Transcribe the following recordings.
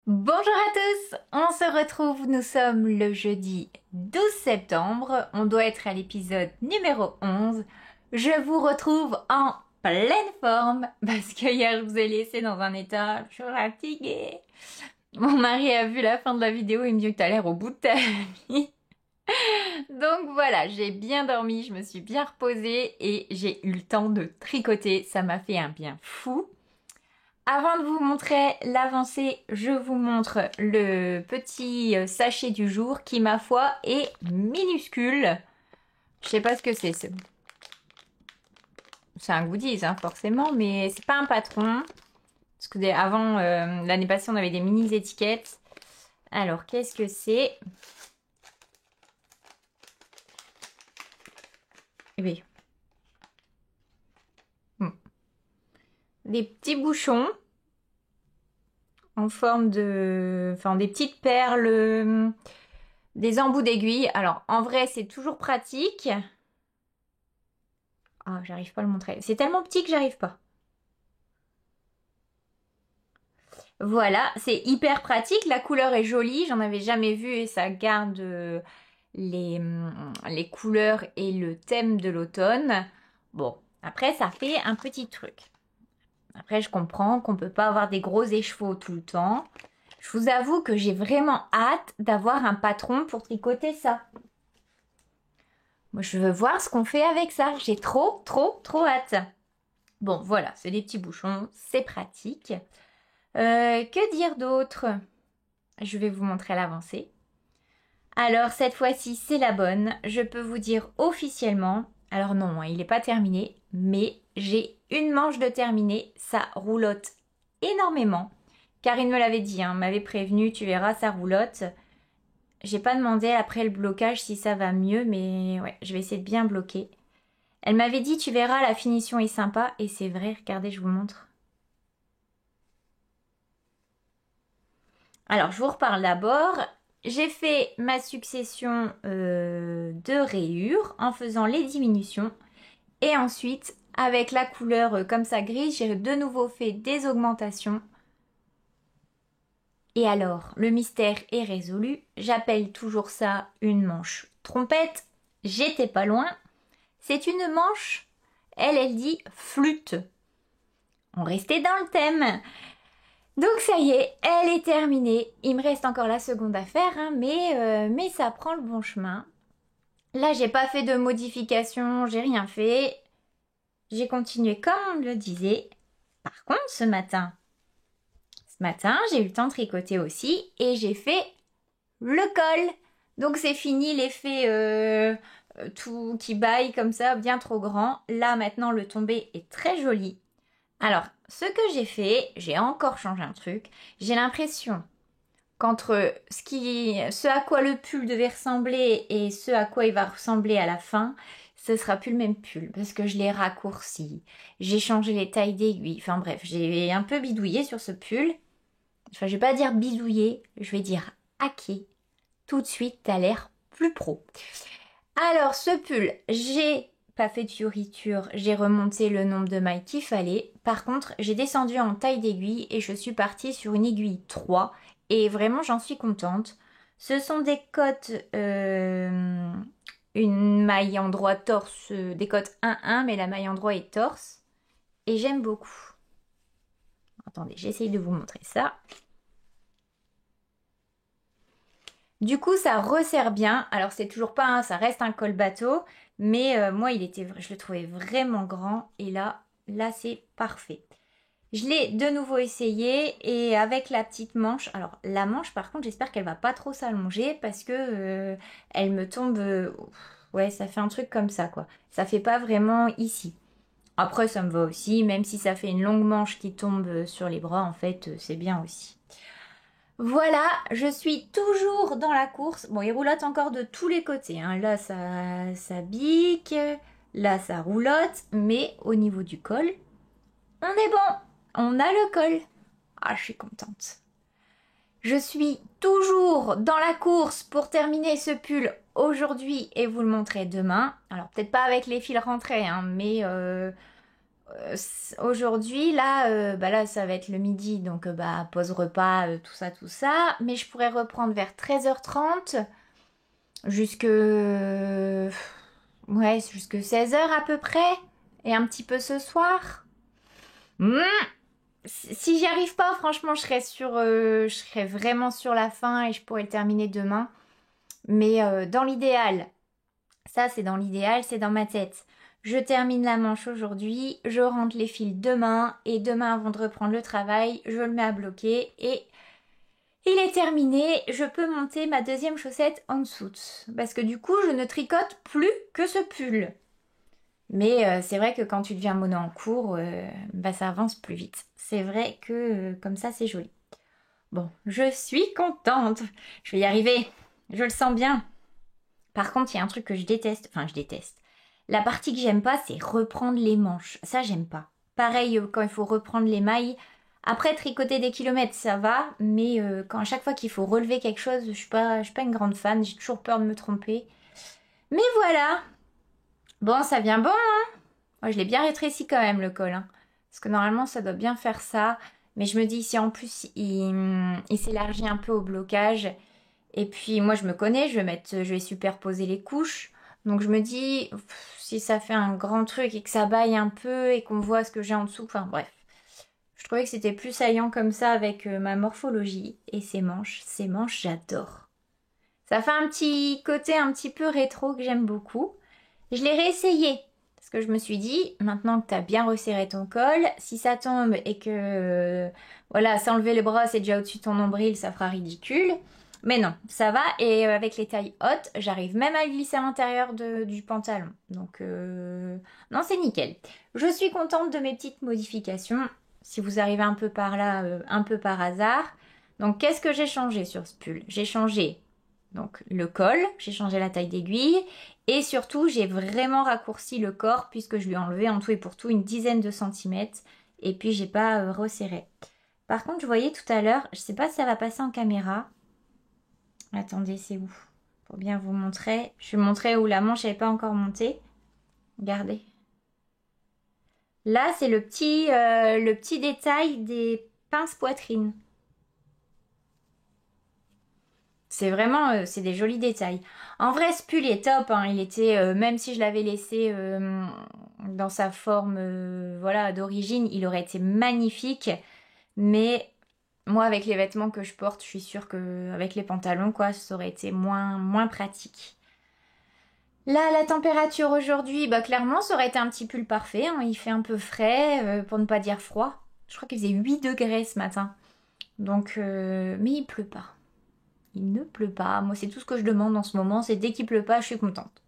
Bonjour à tous, on se retrouve, nous sommes le jeudi 12 septembre, on doit être à l'épisode numéro 11. Je vous retrouve en pleine forme parce que hier je vous ai laissé dans un état, je suis fatiguée. Mon mari a vu la fin de la vidéo, il me dit que t'as l'air au bout de ta vie. Donc voilà, j'ai bien dormi, je me suis bien reposée et j'ai eu le temps de tricoter, ça m'a fait un bien fou. Avant de vous montrer l'avancée, je vous montre le petit sachet du jour qui, ma foi, est minuscule. Je sais pas ce que c'est. C'est un goodies, hein, forcément, mais c'est pas un patron. Parce que avant, l'année passée, on avait des mini étiquettes. Alors, qu'est-ce que c'est? Eh bien, des petits bouchons en forme de... Enfin, des petites perles, des embouts d'aiguille. Alors, en vrai, c'est toujours pratique. Ah, j'arrive pas à le montrer. C'est tellement petit que j'arrive pas. Voilà, c'est hyper pratique. La couleur est jolie. J'en avais jamais vu et ça garde les couleurs et le thème de l'automne. Bon, après, ça fait un petit truc. Après, je comprends qu'on peut pas avoir des gros écheveaux tout le temps. Je vous avoue que j'ai vraiment hâte d'avoir un patron pour tricoter ça. Moi, je veux voir ce qu'on fait avec ça. J'ai trop hâte. Bon, voilà, c'est des petits bouchons, c'est pratique. Que dire d'autre? Je vais vous montrer l'avancée. Alors, cette fois-ci, c'est la bonne. Je peux vous dire officiellement, alors non, hein, il n'est pas terminé, mais j'ai une manche de terminé. Ça roulotte énormément. Karine me l'avait dit, hein, m'avait prévenu, tu verras, ça roulotte. J'ai pas demandé après le blocage si ça va mieux, mais ouais, je vais essayer de bien bloquer. Elle m'avait dit, tu verras, la finition est sympa, et c'est vrai, regardez, je vous montre. Alors, je vous reparle d'abord. J'ai fait ma succession de rayures en faisant les diminutions. Et ensuite, avec la couleur comme ça grise, j'ai de nouveau fait des augmentations. Et alors, le mystère est résolu. J'appelle toujours ça une manche trompette. J'étais pas loin. C'est une manche, elle dit flûte. On restait dans le thème. Donc ça y est, elle est terminée. Il me reste encore la seconde à faire, hein, mais ça prend le bon chemin. Là, j'ai pas fait de modification, j'ai rien fait. J'ai continué comme on me le disait. Par contre, ce matin, j'ai eu le temps de tricoter aussi et j'ai fait le col. Donc c'est fini l'effet tout qui baille comme ça, bien trop grand. Là, maintenant, le tombé est très joli. Alors, ce que j'ai fait, j'ai encore changé un truc. J'ai l'impression qu'entre ce à quoi le pull devait ressembler et ce à quoi il va ressembler à la fin, ce sera plus le même pull parce que je l'ai raccourci. J'ai changé les tailles d'aiguilles. Enfin bref, j'ai un peu bidouillé sur ce pull. Enfin, je vais pas dire bidouillé, je vais dire hacké. Tout de suite, t'as l'air plus pro. Alors, ce pull, j'ai pas fait de fioriture, j'ai remonté le nombre de mailles qu'il fallait. Par contre, j'ai descendu en taille d'aiguille et je suis partie sur une aiguille 3 et vraiment j'en suis contente. Ce sont des cottes, une maille endroit torse, des cottes 1-1, mais la maille endroit est torse et j'aime beaucoup. Attendez, j'essaye de vous montrer ça. Du coup, ça resserre bien. Alors, c'est toujours pas, ça reste un col bateau, mais moi, je le trouvais vraiment grand. Et là, c'est parfait. Je l'ai de nouveau essayé et avec la petite manche. Alors, la manche, par contre, j'espère qu'elle va pas trop s'allonger parce que elle me tombe. Ouais, ça fait un truc comme ça, quoi. Ça fait pas vraiment ici. Après, ça me va aussi, même si ça fait une longue manche qui tombe sur les bras, en fait, c'est bien aussi. Voilà, je suis toujours dans la course. Bon, il roulotte encore de tous les côtés, hein. Là, ça bique. Là, ça roulotte. Mais au niveau du col, on est bon. On a le col. Ah, je suis contente. Je suis toujours dans la course pour terminer ce pull aujourd'hui et vous le montrer demain. Alors, peut-être pas avec les fils rentrés, hein, mais Aujourd'hui, là, bah là, ça va être le midi, donc bah, pause repas, tout ça. Mais je pourrais reprendre vers 13h30 jusque... Ouais, jusque 16h à peu près. Et un petit peu ce soir. Hmm. Si j'y arrive pas, franchement, je serais vraiment sur la fin et je pourrais le terminer demain. Mais dans l'idéal, ça c'est dans l'idéal, c'est dans ma tête. Je termine la manche aujourd'hui, je rentre les fils demain et demain avant de reprendre le travail, je le mets à bloquer et il est terminé. Je peux monter ma deuxième chaussette en dessous parce que du coup je ne tricote plus que ce pull. Mais c'est vrai que quand tu deviens mono en cours, bah, ça avance plus vite. C'est vrai que comme ça c'est joli. Bon, je suis contente. Je vais y arriver. Je le sens bien. Par contre, il y a un truc que je déteste. Enfin, je déteste. La partie que j'aime pas, c'est reprendre les manches. Ça, j'aime pas. Pareil, quand il faut reprendre les mailles. Après, tricoter des kilomètres, ça va. Mais quand à chaque fois qu'il faut relever quelque chose, je suis pas une grande fan. J'ai toujours peur de me tromper. Mais voilà. Bon, ça vient bon, hein. Moi, je l'ai bien rétréci quand même, le col, hein. Parce que normalement, ça doit bien faire ça. Mais je me dis, si en plus, il s'élargit un peu au blocage. Et puis moi je me connais, je vais superposer les couches. Donc je me dis, si ça fait un grand truc et que ça baille un peu et qu'on voit ce que j'ai en dessous, enfin bref. Je trouvais que c'était plus saillant comme ça avec ma morphologie et ces manches j'adore. Ça fait un petit côté un petit peu rétro que j'aime beaucoup. Je l'ai réessayé parce que je me suis dit, maintenant que tu as bien resserré ton col, si ça tombe et que, voilà, s'enlever les bras, c'est déjà au-dessus de ton nombril, ça fera ridicule. Mais non, ça va. Et avec les tailles hautes, j'arrive même à le glisser à l'intérieur du pantalon. Donc, non, c'est nickel. Je suis contente de mes petites modifications. Si vous arrivez un peu par là, un peu par hasard. Donc, qu'est-ce que j'ai changé sur ce pull? J'ai changé donc le col, j'ai changé la taille d'aiguille. Et surtout, j'ai vraiment raccourci le corps puisque je lui ai enlevé en tout et pour tout une dizaine de centimètres. Et puis, j'ai pas resserré. Par contre, je voyais tout à l'heure, je sais pas si ça va passer en caméra. Attendez, c'est où? Pour bien vous montrer. Je vais montrer où la manche n'est pas encore montée. Regardez. Là, c'est le petit détail des pinces poitrine. C'est vraiment, c'est des jolis détails. En vrai, ce pull est top, hein. Il était, même si je l'avais laissé dans sa forme, voilà, d'origine, il aurait été magnifique. Mais moi, avec les vêtements que je porte, je suis sûre que avec les pantalons, quoi, ça aurait été moins pratique. Là, la température aujourd'hui, bah clairement, ça aurait été un petit pull parfait, hein. Il fait un peu frais, pour ne pas dire froid. Je crois qu'il faisait 8 degrés ce matin. Donc, mais il pleut pas. Il ne pleut pas. Moi, c'est tout ce que je demande en ce moment, c'est dès qu'il pleut pas, je suis contente.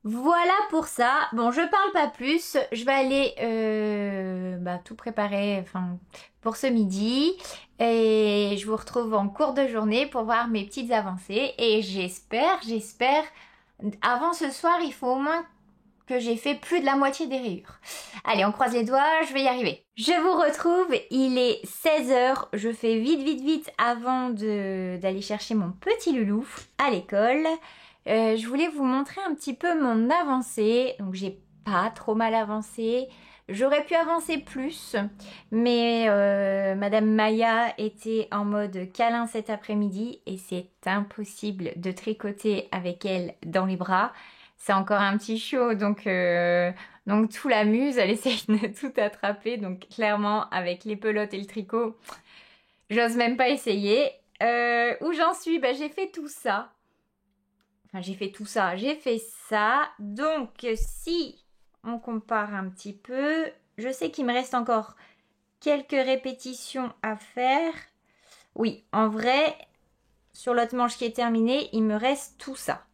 Voilà pour ça. Bon, je parle pas plus. Je vais aller bah, tout préparer, enfin, pour ce midi. Et je vous retrouve en cours de journée pour voir mes petites avancées. Et j'espère. Avant ce soir, il faut au moins que j'ai fait plus de la moitié des rayures. Allez, on croise les doigts, je vais y arriver. Je vous retrouve, il est 16h. Je fais vite avant d'aller chercher mon petit loulou à l'école. Je voulais vous montrer un petit peu mon avancée. Donc j'ai pas trop mal avancé. J'aurais pu avancer plus, mais Madame Maya était en mode câlin cet après-midi et c'est impossible de tricoter avec elle dans les bras. C'est encore un petit show, donc tout l'amuse, elle essaye de tout attraper. Donc clairement, avec les pelotes et le tricot, j'ose même pas essayer. Où j'en suis? Bah, j'ai fait tout ça. Enfin, j'ai fait ça. Donc, si on compare un petit peu, je sais qu'il me reste encore quelques répétitions à faire. Oui, en vrai, sur l'autre manche qui est terminée, il me reste tout ça.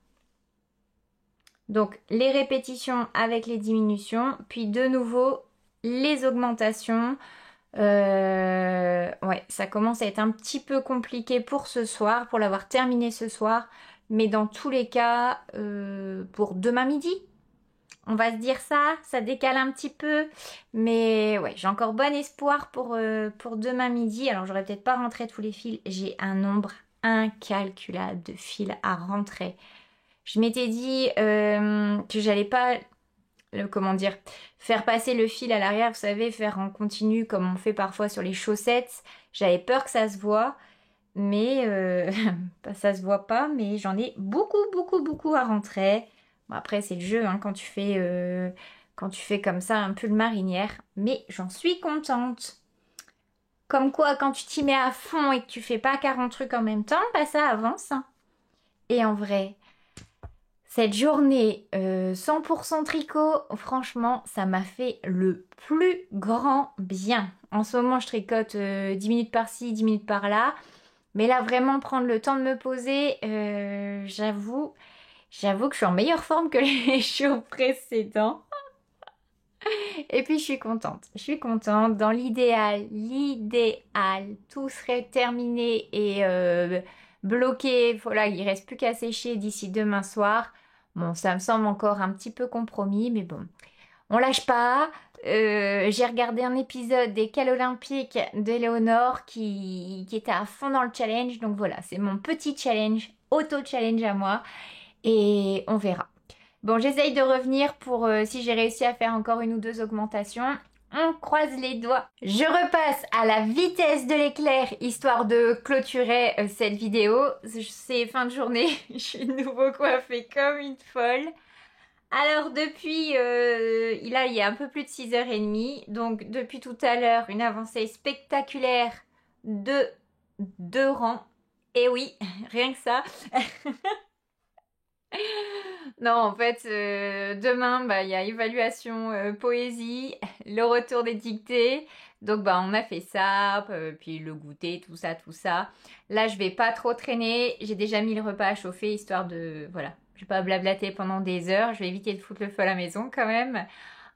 Donc, les répétitions avec les diminutions, puis de nouveau, les augmentations. Ouais, ça commence à être un petit peu compliqué pour ce soir, pour l'avoir terminé ce soir. Mais dans tous les cas, pour demain midi, on va se dire ça décale un petit peu. Mais ouais, j'ai encore bon espoir pour demain midi. Alors, j'aurais peut-être pas rentré tous les fils. J'ai un nombre incalculable de fils à rentrer. Je m'étais dit que j'allais pas comment dire, faire passer le fil à l'arrière, vous savez, faire en continu comme on fait parfois sur les chaussettes. J'avais peur que ça se voit, mais ça se voit pas, mais j'en ai beaucoup à rentrer. Bon, après, c'est le jeu, hein, quand tu fais comme ça un peu de marinière, mais j'en suis contente. Comme quoi, quand tu t'y mets à fond et que tu fais pas 40 trucs en même temps, bah ça avance, hein. Et en vrai, cette journée 100% tricot, franchement, ça m'a fait le plus grand bien. En ce moment, je tricote 10 minutes par-ci, 10 minutes par-là. Mais là, vraiment prendre le temps de me poser, j'avoue que je suis en meilleure forme que les jours précédents. Et puis, je suis contente. Je suis contente. Dans l'idéal, tout serait terminé et bloqué. Voilà, il reste plus qu'à sécher d'ici demain soir. Bon, ça me semble encore un petit peu compromis, mais bon, on lâche pas. J'ai regardé un épisode des Cals Olympiques d'Éléonore qui était à fond dans le challenge. Donc voilà, c'est mon petit challenge, auto-challenge à moi. Et on verra. Bon, j'essaye de revenir pour si j'ai réussi à faire encore une ou deux augmentations. On croise les doigts. Je repasse à la vitesse de l'éclair, histoire de clôturer cette vidéo. C'est fin de journée, je suis de nouveau coiffée comme une folle. Alors depuis, il y a un peu plus de 6h30, donc depuis tout à l'heure, une avancée spectaculaire de 2 rangs. Et oui, rien que ça. Non, en fait, demain, bah, il y a évaluation poésie, le retour des dictées. Donc, bah, on a fait ça, puis le goûter, tout ça, tout ça. Là, je vais pas trop traîner. J'ai déjà mis le repas à chauffer, histoire de... Voilà, je vais pas blablater pendant des heures. Je vais éviter de foutre le feu à la maison quand même.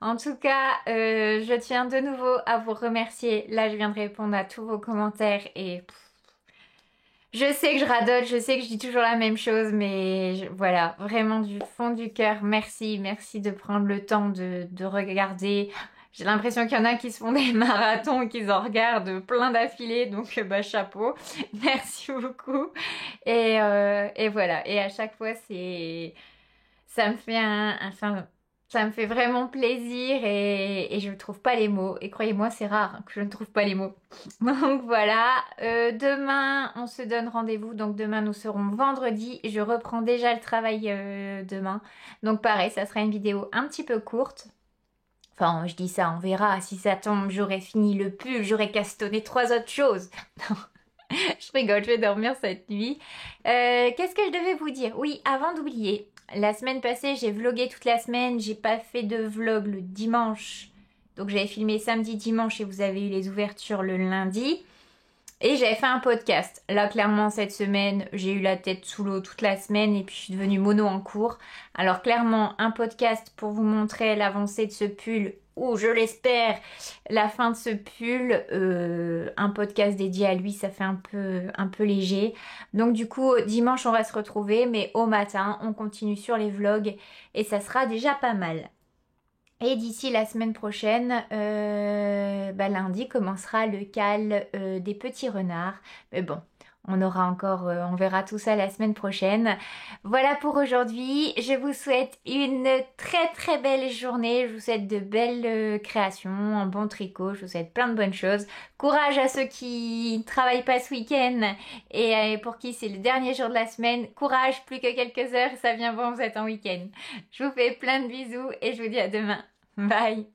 En tout cas, je tiens de nouveau à vous remercier. Là, je viens de répondre à tous vos commentaires et... Je sais que je radote, je sais que je dis toujours la même chose, mais voilà, vraiment du fond du cœur, merci, merci de prendre le temps de regarder. J'ai l'impression qu'il y en a qui se font des marathons et qu'ils en regardent plein d'affilés, donc bah chapeau, merci beaucoup. Et voilà, et à chaque fois ça me fait enfin, ça me fait vraiment plaisir et je ne trouve pas les mots. Et croyez-moi, c'est rare que je ne trouve pas les mots. Donc voilà, demain, on se donne rendez-vous. Donc demain, nous serons vendredi. Je reprends déjà le travail demain. Donc pareil, ça sera une vidéo un petit peu courte. Enfin, je dis ça, on verra. Si ça tombe, j'aurai fini le pull, j'aurai castonné 3 autres choses. Non, je rigole, je vais dormir cette nuit. Qu'est-ce que je devais vous dire? Oui, avant d'oublier. La semaine passée, j'ai vlogué toute la semaine. J'ai pas fait de vlog le dimanche. Donc j'avais filmé samedi, dimanche et vous avez eu les ouvertures le lundi. Et j'avais fait un podcast. Là, clairement, cette semaine, j'ai eu la tête sous l'eau toute la semaine et puis je suis devenue mono en cours. Alors clairement, un podcast pour vous montrer l'avancée de ce pull ou, je l'espère, la fin de ce pull. Un podcast dédié à lui, ça fait un peu léger. Donc du coup, dimanche, on va se retrouver, mais au matin, on continue sur les vlogs et ça sera déjà pas mal. Et d'ici la semaine prochaine, lundi commencera le cal des petits renards. Mais bon, on verra tout ça la semaine prochaine. Voilà pour aujourd'hui. Je vous souhaite une très belle journée. Je vous souhaite de belles créations, un bon tricot. Je vous souhaite plein de bonnes choses. Courage à ceux qui ne travaillent pas ce week-end et pour qui c'est le dernier jour de la semaine. Courage, plus que quelques heures, ça vient bon, vous êtes en week-end. Je vous fais plein de bisous et je vous dis à demain. Bye.